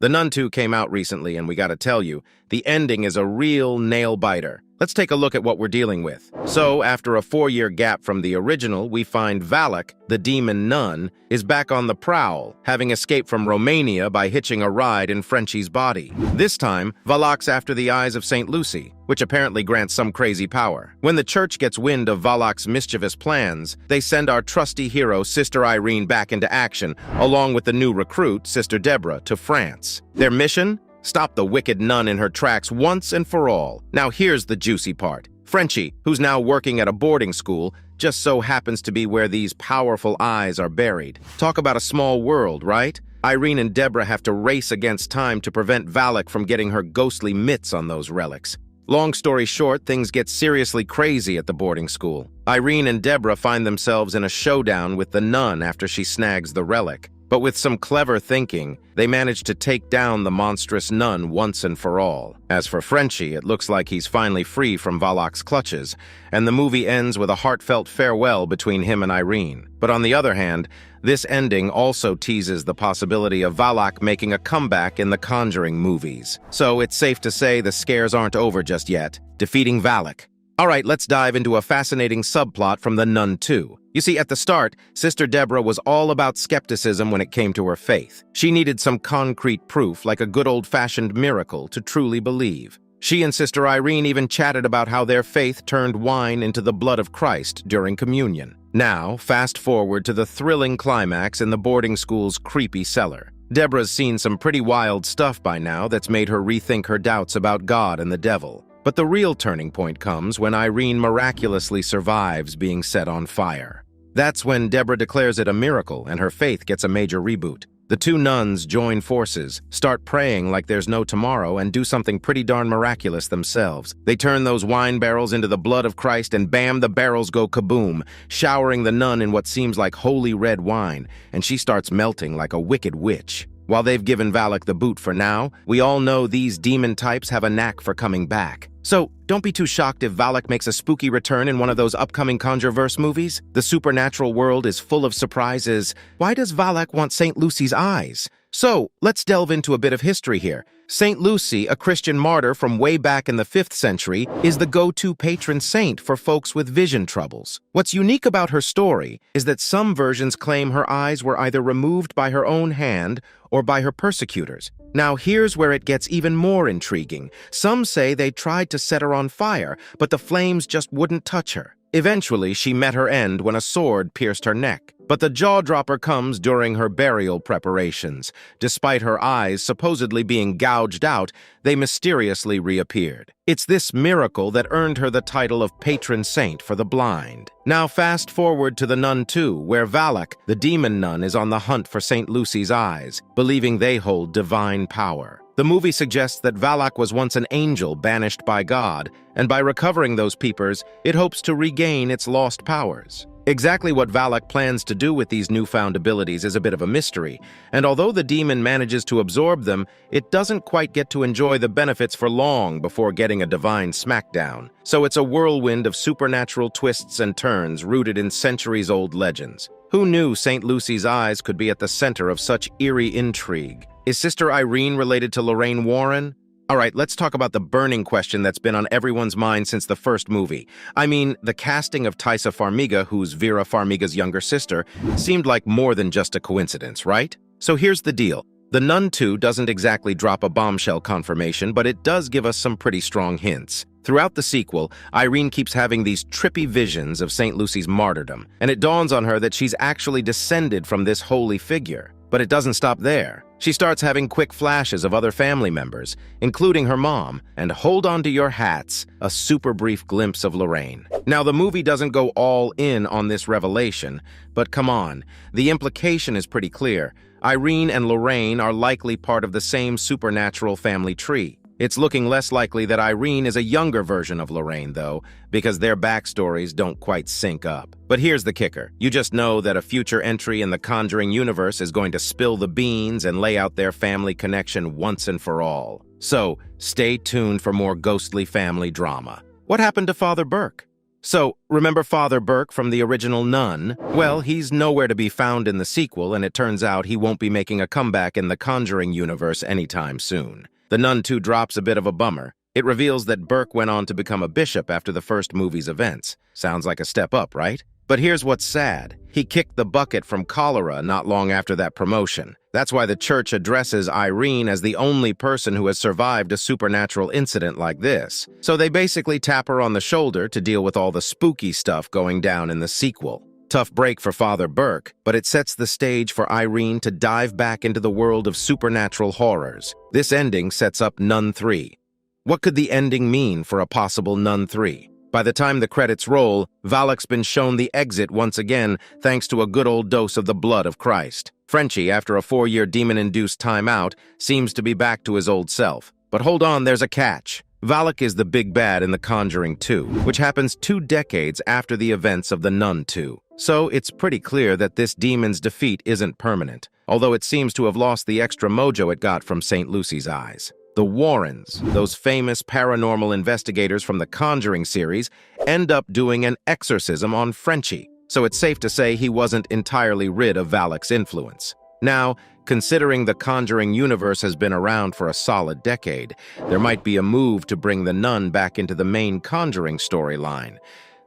The Nun 2 came out recently, and we gotta tell you, the ending is a real nail-biter. Let's take a look at what we're dealing with. So, after a 4-year gap from the original, we find Valak, the demon nun, is back on the prowl, having escaped from Romania by hitching a ride in Frenchie's body. This time, Valak's after the eyes of St. Lucy, which apparently grants some crazy power. When the church gets wind of Valak's mischievous plans, they send our trusty hero, Sister Irene, back into action, along with the new recruit, Sister Deborah, to France. Their mission? Stop the wicked nun in her tracks once and for all. Now here's the juicy part. Frenchie, who's now working at a boarding school, just so happens to be where these powerful eyes are buried. Talk about a small world, right? Irene and Deborah have to race against time to prevent Valak from getting her ghostly mitts on those relics. Long story short, things get seriously crazy at the boarding school. Irene and Deborah find themselves in a showdown with the nun after she snags the relic. But with some clever thinking, they manage to take down the monstrous nun once and for all. As for Frenchie, it looks like he's finally free from Valak's clutches, and the movie ends with a heartfelt farewell between him and Irene. But on the other hand, this ending also teases the possibility of Valak making a comeback in the Conjuring movies. So it's safe to say the scares aren't over just yet. Defeating Valak. All right, let's dive into a fascinating subplot from The Nun 2. You see, at the start, Sister Deborah was all about skepticism when it came to her faith. She needed some concrete proof, like a good old-fashioned miracle, to truly believe. She and Sister Irene even chatted about how their faith turned wine into the blood of Christ during communion. Now, fast forward to the thrilling climax in the boarding school's creepy cellar. Deborah's seen some pretty wild stuff by now that's made her rethink her doubts about God and the devil. But the real turning point comes when Irene miraculously survives being set on fire. That's when Deborah declares it a miracle and her faith gets a major reboot. The two nuns join forces, start praying like there's no tomorrow, and do something pretty darn miraculous themselves. They turn those wine barrels into the blood of Christ, and bam, the barrels go kaboom, showering the nun in what seems like holy red wine, and she starts melting like a wicked witch. While they've given Valak the boot for now, we all know these demon types have a knack for coming back. So, don't be too shocked if Valak makes a spooky return in one of those upcoming Conjureverse movies. The supernatural world is full of surprises. Why does Valak want St. Lucy's eyes? So, let's delve into a bit of history here. St. Lucy, a Christian martyr from way back in the 5th century, is the go-to patron saint for folks with vision troubles. What's unique about her story is that some versions claim her eyes were either removed by her own hand or by her persecutors. Now here's where it gets even more intriguing. Some say they tried to set her on fire, but the flames just wouldn't touch her. Eventually, she met her end when a sword pierced her neck. But the jaw-dropper comes during her burial preparations. Despite her eyes supposedly being gouged out, they mysteriously reappeared. It's this miracle that earned her the title of patron saint for the blind. Now fast forward to The Nun 2, where Valak, the demon nun, is on the hunt for St. Lucy's eyes, believing they hold divine power. The movie suggests that Valak was once an angel banished by God, and by recovering those peepers, it hopes to regain its lost powers. Exactly what Valak plans to do with these newfound abilities is a bit of a mystery, and although the demon manages to absorb them, it doesn't quite get to enjoy the benefits for long before getting a divine smackdown. So it's a whirlwind of supernatural twists and turns rooted in centuries-old legends. Who knew St. Lucy's eyes could be at the center of such eerie intrigue? Is Sister Irene related to Lorraine Warren? All right, let's talk about the burning question that's been on everyone's mind since the first movie. I mean, the casting of Taissa Farmiga, who's Vera Farmiga's younger sister, seemed like more than just a coincidence, right? So here's the deal. The Nun 2 doesn't exactly drop a bombshell confirmation, but it does give us some pretty strong hints. Throughout the sequel, Irene keeps having these trippy visions of St. Lucy's martyrdom, and it dawns on her that she's actually descended from this holy figure. But it doesn't stop there. She starts having quick flashes of other family members, including her mom, and hold on to your hats, a super brief glimpse of Lorraine. Now, the movie doesn't go all in on this revelation, but come on, the implication is pretty clear. Irene and Lorraine are likely part of the same supernatural family tree. It's looking less likely that Irene is a younger version of Lorraine, though, because their backstories don't quite sync up. But here's the kicker. You just know that a future entry in the Conjuring universe is going to spill the beans and lay out their family connection once and for all. So, stay tuned for more ghostly family drama. What happened to Father Burke? So, remember Father Burke from the original Nun? Well, he's nowhere to be found in the sequel, and it turns out he won't be making a comeback in the Conjuring universe anytime soon. The Nun 2 drops a bit of a bummer. It reveals that Burke went on to become a bishop after the first movie's events. Sounds like a step up, right? But here's what's sad. He kicked the bucket from cholera not long after that promotion. That's why the church addresses Irene as the only person who has survived a supernatural incident like this. So they basically tap her on the shoulder to deal with all the spooky stuff going down in the sequel. Tough break for Father Burke, but it sets the stage for Irene to dive back into the world of supernatural horrors. This ending sets up Nun 3. What could the ending mean for a possible Nun 3? By the time the credits roll, Valak's been shown the exit once again thanks to a good old dose of the blood of Christ. Frenchie, after a 4-year demon-induced timeout, seems to be back to his old self. But hold on, there's a catch. Valak is the big bad in The Conjuring 2, which happens 2 decades after the events of The Nun 2. So it's pretty clear that this demon's defeat isn't permanent, although it seems to have lost the extra mojo it got from St. Lucy's eyes. The Warrens, those famous paranormal investigators from the Conjuring series, end up doing an exorcism on Frenchie, so it's safe to say he wasn't entirely rid of Valak's influence. Now, considering the Conjuring universe has been around for a solid decade, there might be a move to bring the Nun back into the main Conjuring storyline.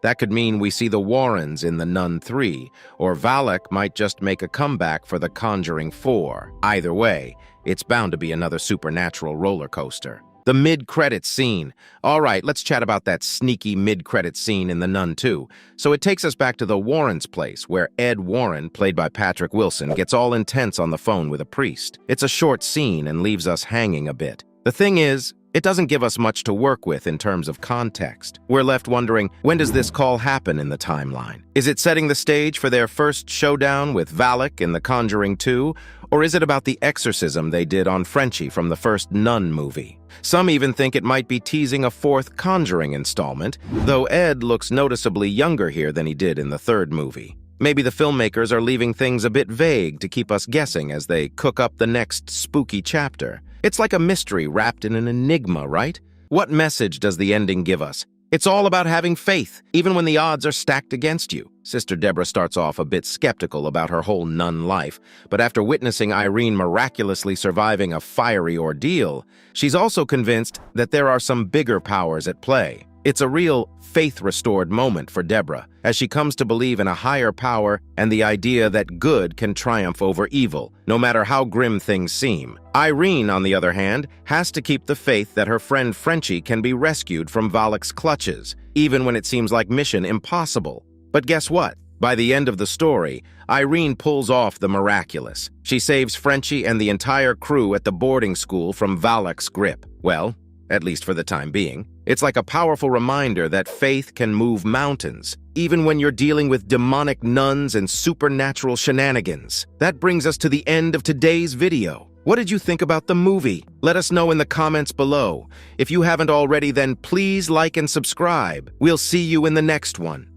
That could mean we see the Warrens in The Nun 3, or Valak might just make a comeback for The Conjuring 4. Either way, it's bound to be another supernatural roller coaster. The mid-credits scene. All right, let's chat about that sneaky mid-credits scene in The Nun 2. So it takes us back to the Warrens' place, where Ed Warren, played by Patrick Wilson, gets all intense on the phone with a priest. It's a short scene and leaves us hanging a bit. The thing is, it doesn't give us much to work with in terms of context. We're left wondering, when does this call happen in the timeline? Is it setting the stage for their first showdown with Valak in The Conjuring 2? Or is it about the exorcism they did on Frenchie from the first Nun movie? Some even think it might be teasing a 4th Conjuring installment, though Ed looks noticeably younger here than he did in the 3rd movie. Maybe the filmmakers are leaving things a bit vague to keep us guessing as they cook up the next spooky chapter. It's like a mystery wrapped in an enigma, right? What message does the ending give us? It's all about having faith, even when the odds are stacked against you. Sister Deborah starts off a bit skeptical about her whole nun life, but after witnessing Irene miraculously surviving a fiery ordeal, she's also convinced that there are some bigger powers at play. It's a real faith-restored moment for Deborah, as she comes to believe in a higher power and the idea that good can triumph over evil, no matter how grim things seem. Irene, on the other hand, has to keep the faith that her friend Frenchie can be rescued from Valak's clutches, even when it seems like mission impossible. But guess what? By the end of the story, Irene pulls off the miraculous. She saves Frenchie and the entire crew at the boarding school from Valak's grip. Well, at least for the time being. It's like a powerful reminder that faith can move mountains, even when you're dealing with demonic nuns and supernatural shenanigans. That brings us to the end of today's video. What did you think about the movie? Let us know in the comments below. If you haven't already, then please like and subscribe. We'll see you in the next one.